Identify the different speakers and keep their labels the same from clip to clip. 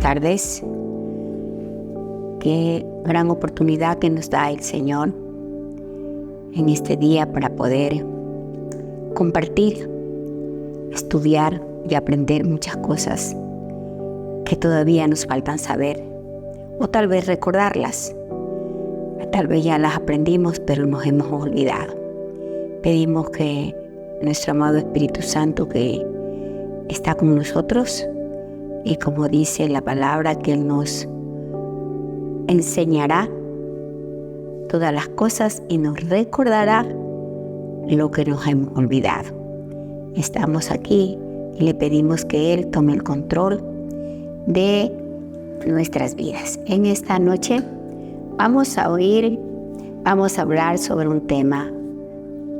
Speaker 1: tardes. Qué gran oportunidad que nos da el Señor en este día para poder compartir, estudiar y aprender muchas cosas que todavía nos faltan saber, o tal vez recordarlas. Tal vez ya las aprendimos, pero nos hemos olvidado. Pedimos que nuestro amado Espíritu Santo, que está con nosotros, y como dice la palabra, que Él nos enseñará todas las cosas y nos recordará lo que nos hemos olvidado. Estamos aquí y le pedimos que Él tome el control de nuestras vidas. En esta noche vamos a hablar sobre un tema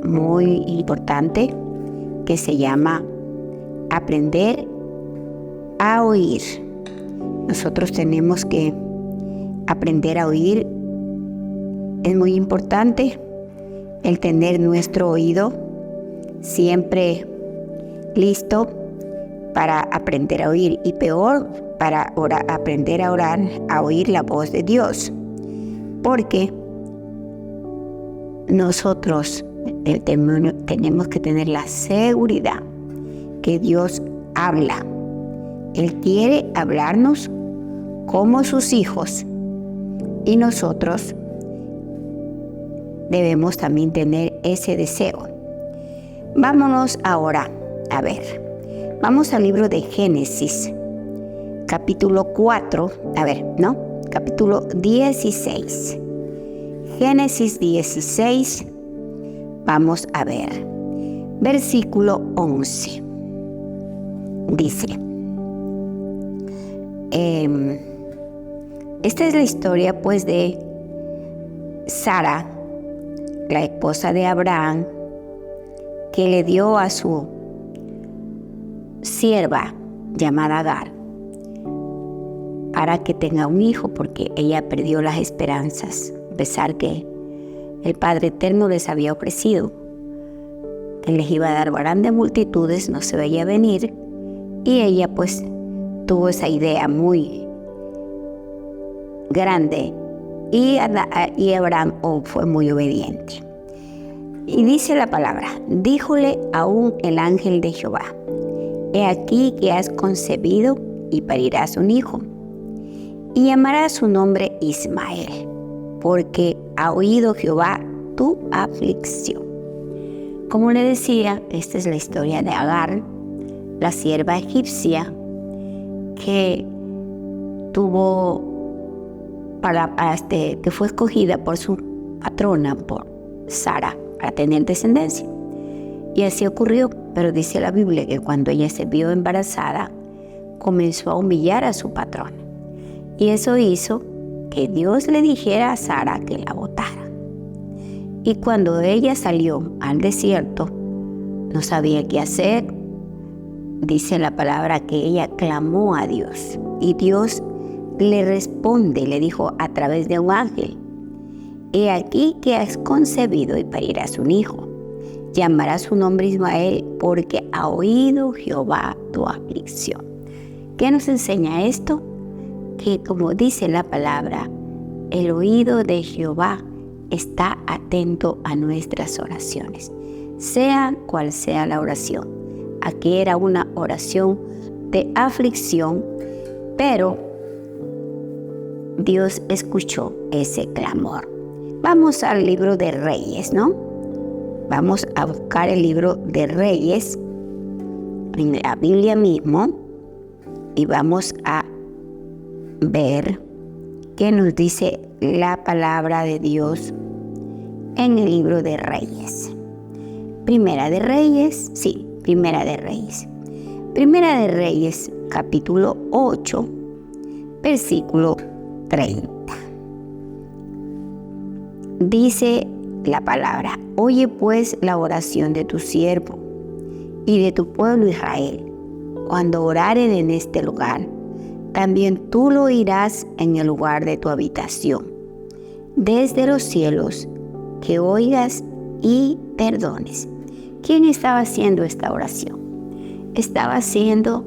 Speaker 1: muy importante que se llama aprender a oír. Nosotros tenemos que aprender a oír. Es muy importante el tener nuestro oído siempre listo para aprender a oír, y peor, para aprender a orar, a oír la voz de Dios. Porque nosotros tenemos que tener la seguridad que Dios habla. Él quiere hablarnos como sus hijos, y nosotros debemos también tener ese deseo. Vámonos ahora a ver. Vamos al libro de Génesis, capítulo 4, capítulo 16. Génesis 16, vamos a ver, versículo 11. Dice, esta es la historia pues de Sara, la esposa de Abraham, que le dio a su sierva llamada Agar para que tenga un hijo, porque ella perdió las esperanzas, a pesar que el Padre Eterno les había ofrecido que les iba a dar grandes multitudes, no se veía venir, y ella pues tuvo esa idea muy grande, y Abraham fue muy obediente. Y dice la palabra, díjole aún el ángel de Jehová, he aquí que has concebido y parirás un hijo, y llamarás su nombre Ismael, porque ha oído Jehová tu aflicción. Como le decía, esta es la historia de Agar, la sierva egipcia, que que fue escogida por su patrona, por Sara, para tener descendencia. Y así ocurrió, pero dice la Biblia que cuando ella se vio embarazada, comenzó a humillar a su patrón. Y eso hizo que Dios le dijera a Sara que la botara. Y cuando ella salió al desierto, no sabía qué hacer. Dice la palabra que ella clamó a Dios, y Dios le responde, le dijo a través de un ángel, he aquí que has concebido y parirás un hijo. Llamarás su nombre Ismael, porque ha oído Jehová tu aflicción. ¿Qué nos enseña esto? Que, como dice la palabra, el oído de Jehová está atento a nuestras oraciones, sea cual sea la oración. Aquí era una oración de aflicción, pero Dios escuchó ese clamor. Vamos al libro de Reyes, ¿no? Vamos a buscar el libro de Reyes en la Biblia mismo, y vamos a ver qué nos dice la palabra de Dios en el libro de Reyes. Primera de Reyes, capítulo 8, versículo 30. Dice la palabra, oye pues la oración de tu siervo y de tu pueblo Israel. Cuando oraren en este lugar, también tú lo oirás en el lugar de tu habitación, desde los cielos, que oigas y perdones. ¿Quién estaba haciendo esta oración? Estaba haciendo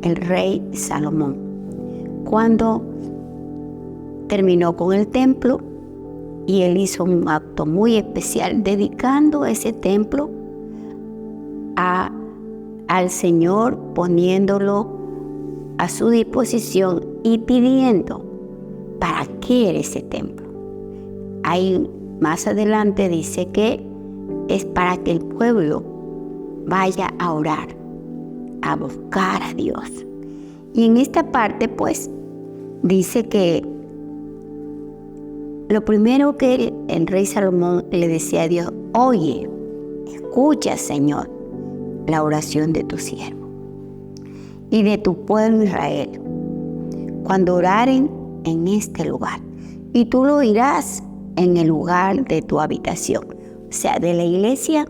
Speaker 1: el rey Salomón, cuando terminó con el templo y él hizo un acto muy especial dedicando ese templo al Señor, poniéndolo a su disposición y pidiendo para qué era ese templo. Ahí más adelante dice que es para que el pueblo vaya a orar, a buscar a Dios. Y en esta parte pues dice que lo primero que el rey Salomón le decía a Dios: oye, escucha, Señor, la oración de tu siervo y de tu pueblo Israel, cuando oraren en este lugar, y tú lo oirás en el lugar de tu habitación. O sea, de la iglesia,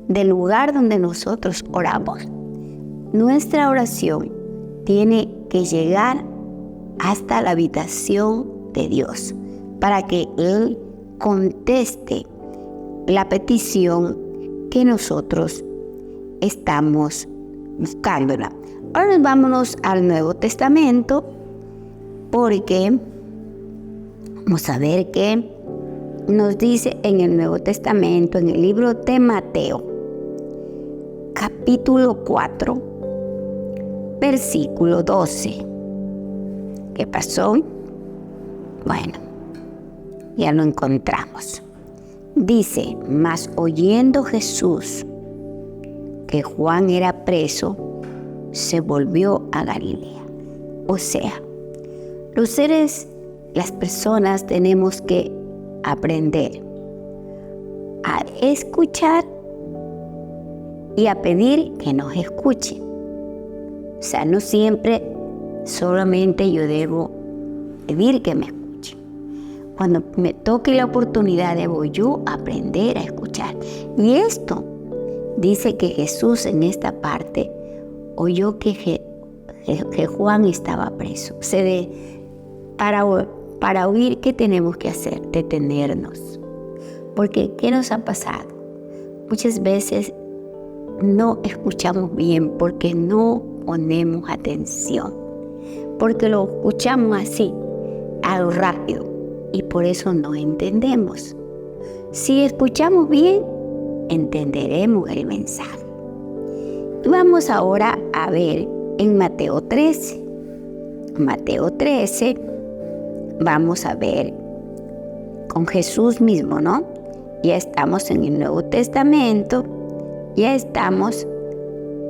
Speaker 1: del lugar donde nosotros oramos. Nuestra oración tiene que llegar hasta la habitación de Dios para que Él conteste la petición que nosotros estamos buscándola. Ahora vámonos al Nuevo Testamento, porque vamos a ver qué nos dice en el Nuevo Testamento, en el libro de Mateo, capítulo 4, versículo 12. ¿Qué pasó? Bueno, ya lo encontramos. Dice: mas oyendo Jesús que Juan era preso, se volvió a Galilea. O sea, las personas tenemos que aprender a escuchar y a pedir que nos escuchen. O sea, no siempre solamente yo debo pedir que me escuchen. Cuando me toque la oportunidad, debo yo aprender a escuchar. Y esto dice que Jesús en esta parte oyó que Juan estaba preso. Para oír, ¿qué tenemos que hacer? Detenernos. Porque, ¿qué nos ha pasado? Muchas veces no escuchamos bien porque no ponemos atención. Porque lo escuchamos así, a lo rápido, y por eso no entendemos. Si escuchamos bien, entenderemos el mensaje. Vamos ahora a ver en Mateo 13. Mateo 13, vamos a ver con Jesús mismo, ¿no? Ya estamos en el Nuevo Testamento, ya estamos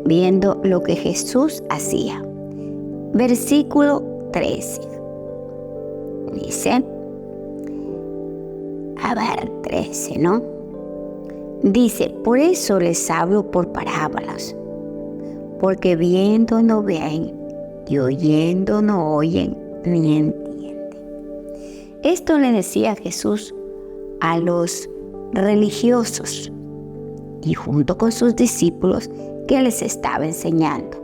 Speaker 1: viendo lo que Jesús hacía. Versículo 13. Dice, 13, ¿no? Dice: por eso les hablo por parábolas, porque viendo no ven y oyendo no oyen ni entienden. Esto le decía Jesús a los religiosos y junto con sus discípulos que les estaba enseñando.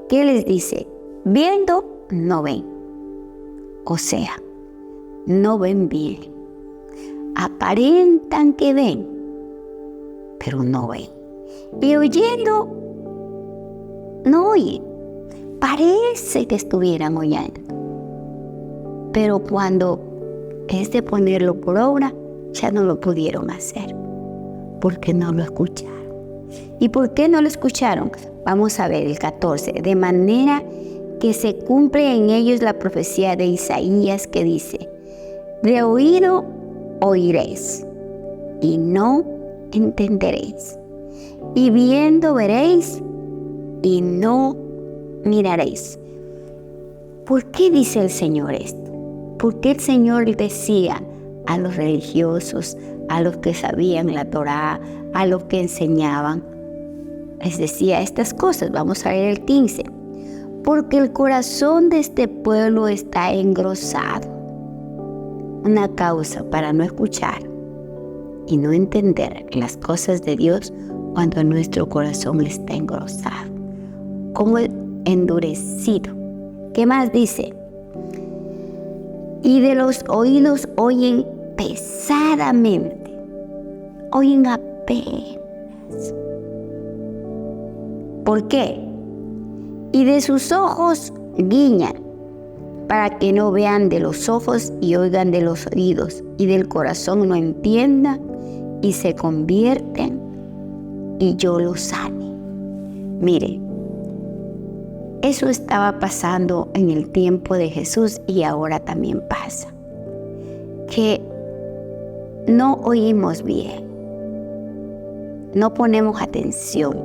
Speaker 1: ¿Qué les dice? Viendo no ven. O sea, no ven bien. Aparentan que ven, pero no ven. Y oyendo no oyen. Parece que estuvieran oyendo, pero cuando es de ponerlo por obra, ya no lo pudieron hacer, porque no lo escucharon. ¿Y por qué no lo escucharon? Vamos a ver el 14. De manera que se cumple en ellos la profecía de Isaías que dice: de oído oiréis y no entenderéis, y viendo veréis y no miraréis. ¿Por qué dice el Señor esto? ¿Por qué el Señor decía a los religiosos, a los que sabían la Torá, a los que enseñaban, les decía estas cosas? Vamos a ver el 15. Porque el corazón de este pueblo está engrosado. Una causa para no escuchar y no entender las cosas de Dios cuando nuestro corazón está engrosado, como endurecido. ¿Qué más dice? Y de los oídos oyen pesadamente, oyen apenas. ¿Por qué? Y de sus ojos guiñan, para que no vean de los ojos y oigan de los oídos, y del corazón no entiendan y se convierten y yo los sane. Mire, eso estaba pasando en el tiempo de Jesús y ahora también pasa. Que no oímos bien, no ponemos atención.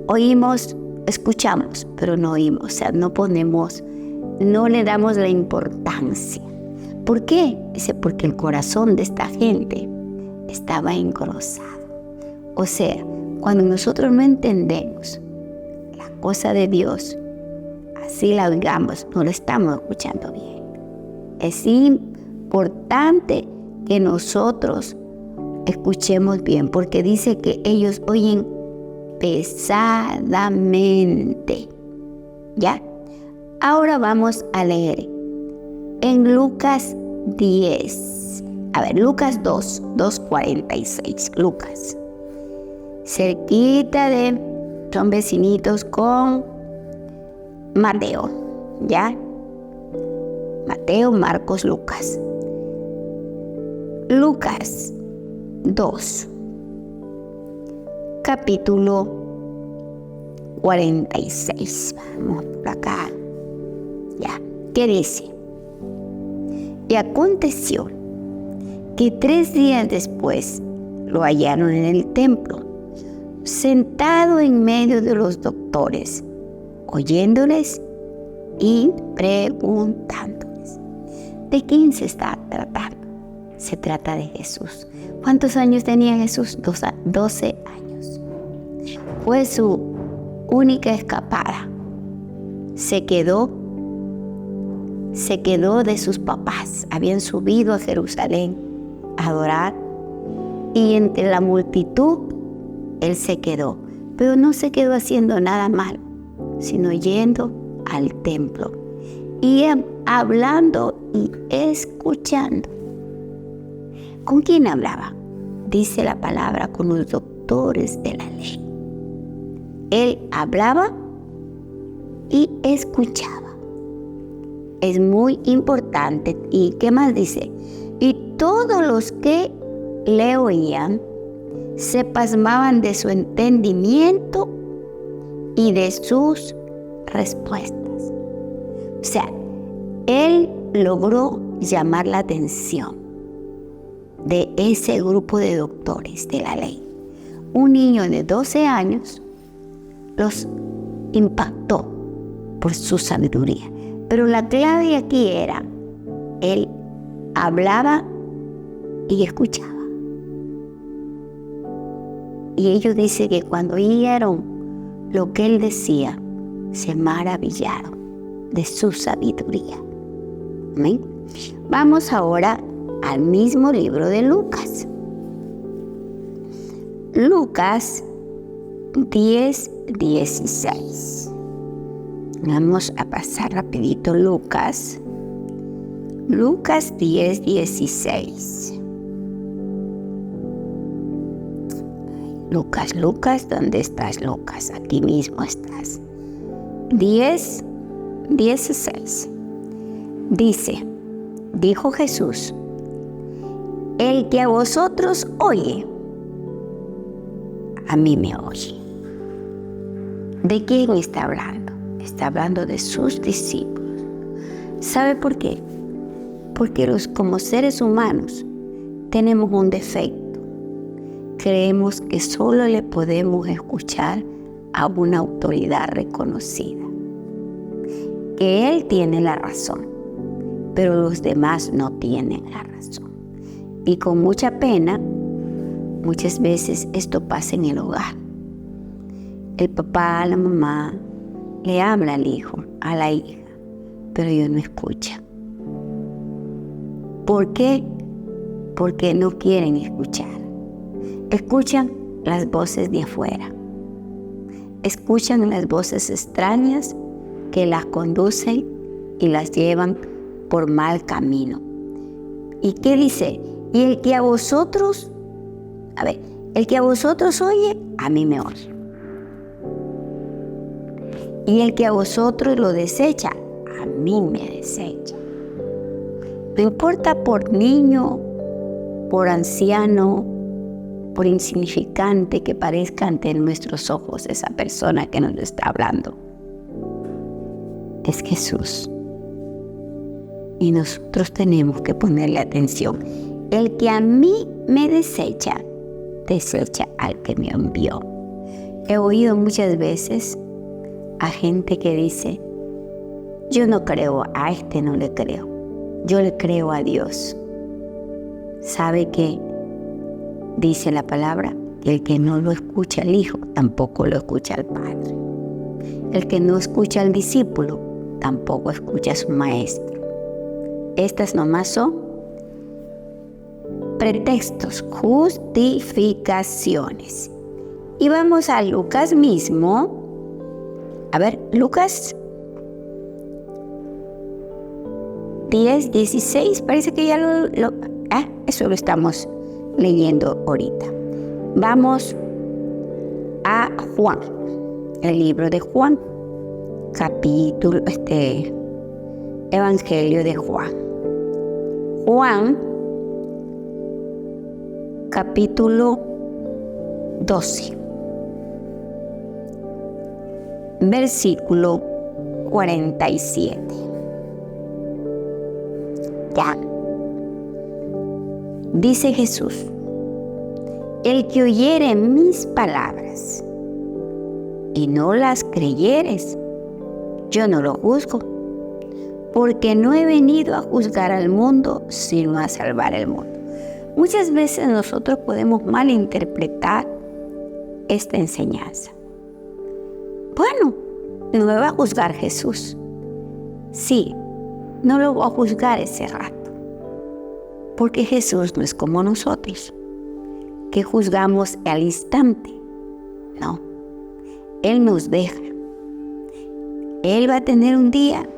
Speaker 1: Oímos, escuchamos, pero no oímos, o sea, no le damos la importancia. ¿Por qué? Dice, porque el corazón de esta gente estaba engrosado. O sea, cuando nosotros no entendemos la cosa de Dios, así la oigamos, no lo estamos escuchando bien. Es importante que nosotros escuchemos bien, porque dice que ellos oyen pesadamente. ¿Ya? Ahora vamos a leer en Lucas 10. A ver, Lucas 2:46. Lucas. Cerquita son vecinitos con Mateo. ¿Ya? Mateo, Marcos, Lucas. Lucas 2. Capítulo 46. Vamos por acá. Ya. ¿Qué dice? Y aconteció que 3 días después lo hallaron en el templo, sentado en medio de los doctores, oyéndoles y preguntándoles. ¿De quién se está tratando? Se trata de Jesús. ¿Cuántos años tenía Jesús? 12 años. Fue su única escapada. Se quedó de sus papás. Habían subido a Jerusalén a adorar y entre la multitud él se quedó. Pero no se quedó haciendo nada malo, sino yendo al templo y hablando y escuchando. ¿Con quién hablaba? Dice la palabra, con los doctores de la ley. Él hablaba y escuchaba. Es muy importante. ¿Y qué más dice? Y todos los que le oían se pasmaban de su entendimiento y de sus respuestas. O sea, él logró llamar la atención de ese grupo de doctores de la ley. Un niño de 12 años los impactó por su sabiduría. Pero la clave aquí era, él hablaba y escuchaba. Y ellos dicen que cuando oyeron lo que él decía, se maravillaron de su sabiduría. ¿Amén? Vamos ahora al mismo libro de Lucas. Lucas 10:16. Vamos a pasar rapidito Lucas 10:16. Lucas, ¿dónde estás, Lucas? Aquí mismo estás. 10:16. Dice, dijo Jesús, el que a vosotros oye, a mí me oye. ¿De quién está hablando? Está hablando de sus discípulos. ¿Sabe por qué? Porque como seres humanos tenemos un defecto. Creemos que solo le podemos escuchar a una autoridad reconocida. Que él tiene la razón, pero los demás no tienen la razón. Y con mucha pena, muchas veces esto pasa en el hogar. El papá, la mamá, le habla al hijo, a la hija, pero ellos no escuchan. ¿Por qué? Porque no quieren escuchar. Escuchan las voces de afuera. Escuchan las voces extrañas que las conducen y las llevan por mal camino. ¿Y qué dice? Y el que a vosotros oye, a mí me oye. Y el que a vosotros lo desecha, a mí me desecha. No importa por niño, por anciano, por insignificante que parezca ante nuestros ojos esa persona que nos está hablando. Es Jesús. Y nosotros tenemos que ponerle atención. El que a mí me desecha, desecha al que me envió. He oído muchas veces a gente que dice, yo no creo, a este no le creo. Yo le creo a Dios. ¿Sabe qué? Dice la palabra, que el que no lo escucha al Hijo, tampoco lo escucha al Padre. El que no escucha al discípulo, tampoco escucha a su maestro. Estas nomás son pretextos, justificaciones. Y vamos a Lucas mismo. A ver, Lucas 10, 16, parece que ya eso lo estamos leyendo ahorita. Vamos a Juan, el libro de Juan, capítulo, Evangelio de Juan. Juan, capítulo 12, versículo 47. Ya. Dice Jesús, el que oyere mis palabras y no las creyeres, yo no lo juzgo, porque no he venido a juzgar al mundo, sino a salvar el mundo. Muchas veces nosotros podemos malinterpretar esta enseñanza. Bueno, no me va a juzgar Jesús. Sí, no lo va a juzgar ese rato. Porque Jesús no es como nosotros, que juzgamos al instante. No, Él nos deja. Él va a tener un día,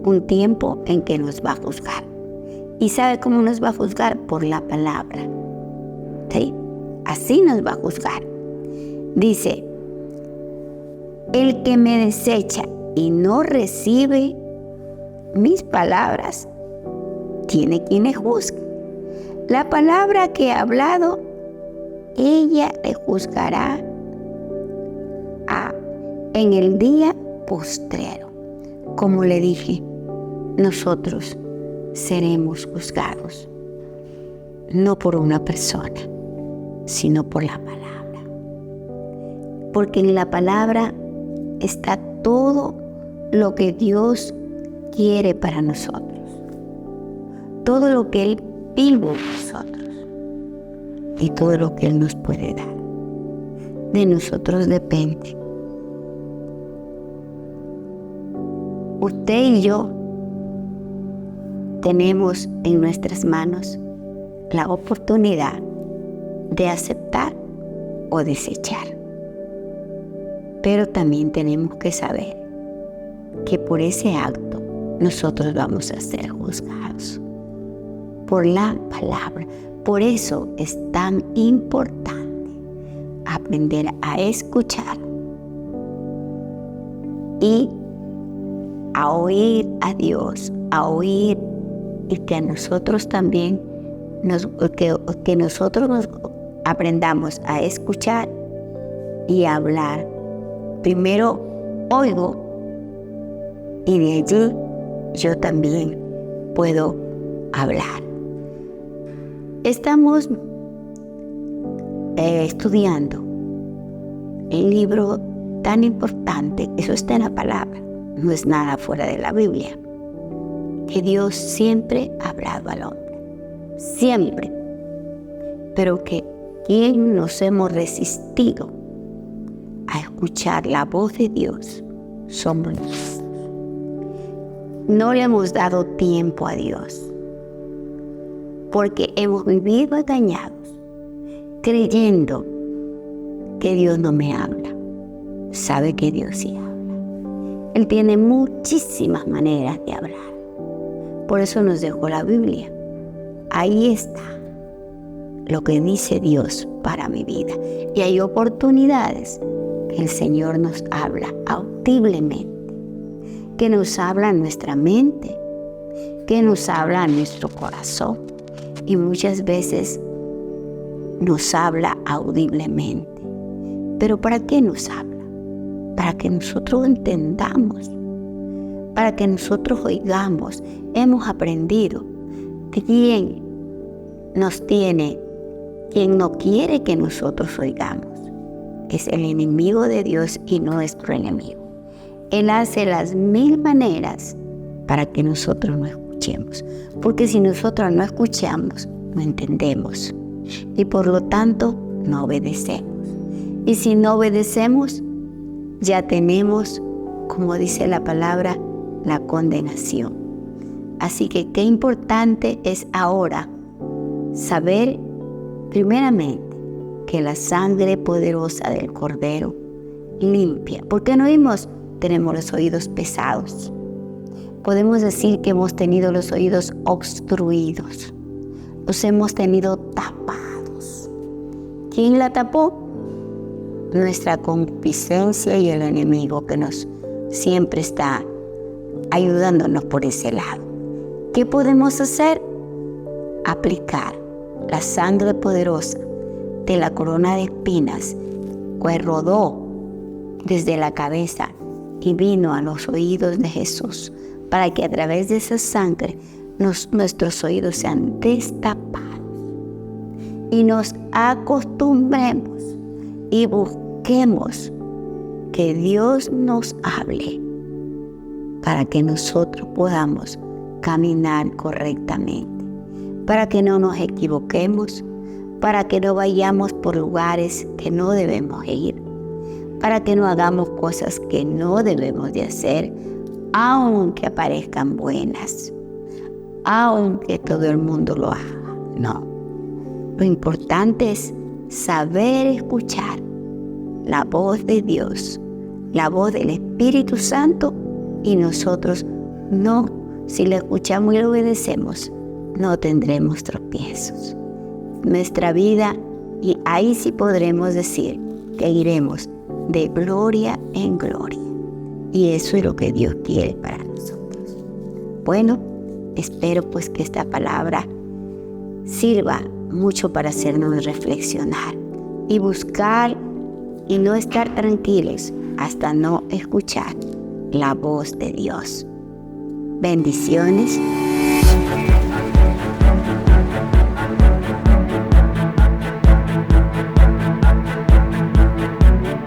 Speaker 1: un tiempo en que nos va a juzgar. ¿Y sabe cómo nos va a juzgar? Por la palabra. ¿Sí? Así nos va a juzgar. Dice, el que me desecha y no recibe mis palabras, tiene quien le juzgue. La palabra que he hablado, ella le juzgará en el día postrero. Como le dije, nosotros seremos juzgados, no por una persona, sino por la palabra. Porque en la palabra está todo lo que Dios quiere para nosotros. Todo lo que Él pide de nosotros. Y todo lo que Él nos puede dar. De nosotros depende. Usted y yo tenemos en nuestras manos la oportunidad de aceptar o desechar. Pero también tenemos que saber que por ese acto nosotros vamos a ser juzgados por la palabra. Por eso es tan importante aprender a escuchar y a oír a Dios, a oír, y que a nosotros también que nosotros nos aprendamos a escuchar y a hablar. Primero oigo y de allí yo también puedo hablar. Estamos estudiando el libro tan importante, eso está en la palabra, no es nada fuera de la Biblia, que Dios siempre ha hablado al hombre, siempre, pero que quien nos hemos resistido a escuchar la voz de Dios somos nosotros. No le hemos dado tiempo a Dios, porque hemos vivido engañados, creyendo que Dios no me habla. Sabe que Dios sí habla. Él tiene muchísimas maneras de hablar. Por eso nos dejó la Biblia. Ahí está lo que dice Dios para mi vida. Y hay oportunidades que el Señor nos habla a audiblemente, que nos habla en nuestra mente, que nos habla en nuestro corazón y muchas veces nos habla audiblemente. ¿Pero para qué nos habla? Para que nosotros entendamos, para que nosotros oigamos. Hemos aprendido quién nos tiene, quién no quiere que nosotros oigamos. Es el enemigo de Dios y nuestro enemigo. Él hace las 1000 maneras para que nosotros no escuchemos. Porque si nosotros no escuchamos, no entendemos. Y por lo tanto, no obedecemos. Y si no obedecemos, ya tenemos, como dice la palabra, la condenación. Así que qué importante es ahora saber, primeramente, que la sangre poderosa del Cordero limpia. ¿Por qué no oímos? Tenemos los oídos pesados. Podemos decir que hemos tenido los oídos obstruidos. Los hemos tenido tapados. ¿Quién la tapó? Nuestra concupiscencia y el enemigo que nos siempre está ayudándonos por ese lado. ¿Qué podemos hacer? Aplicar la sangre poderosa de la corona de espinas que rodó desde la cabeza y vino a los oídos de Jesús, para que a través de esa sangre nuestros oídos sean destapados y nos acostumbremos y busquemos que Dios nos hable para que nosotros podamos caminar correctamente, para que no nos equivoquemos, para que no vayamos por lugares que no debemos ir, para que no hagamos cosas que no debemos de hacer, aunque aparezcan buenas, aunque todo el mundo lo haga. No. Lo importante es saber escuchar la voz de Dios, la voz del Espíritu Santo, y nosotros no, si la escuchamos y la obedecemos, no tendremos tropiezos. Nuestra vida, y ahí sí podremos decir que iremos de gloria en gloria. Y eso es lo que Dios quiere para nosotros. Bueno, espero pues que esta palabra sirva mucho para hacernos reflexionar y buscar y no estar tranquilos hasta no escuchar la voz de Dios. Bendiciones.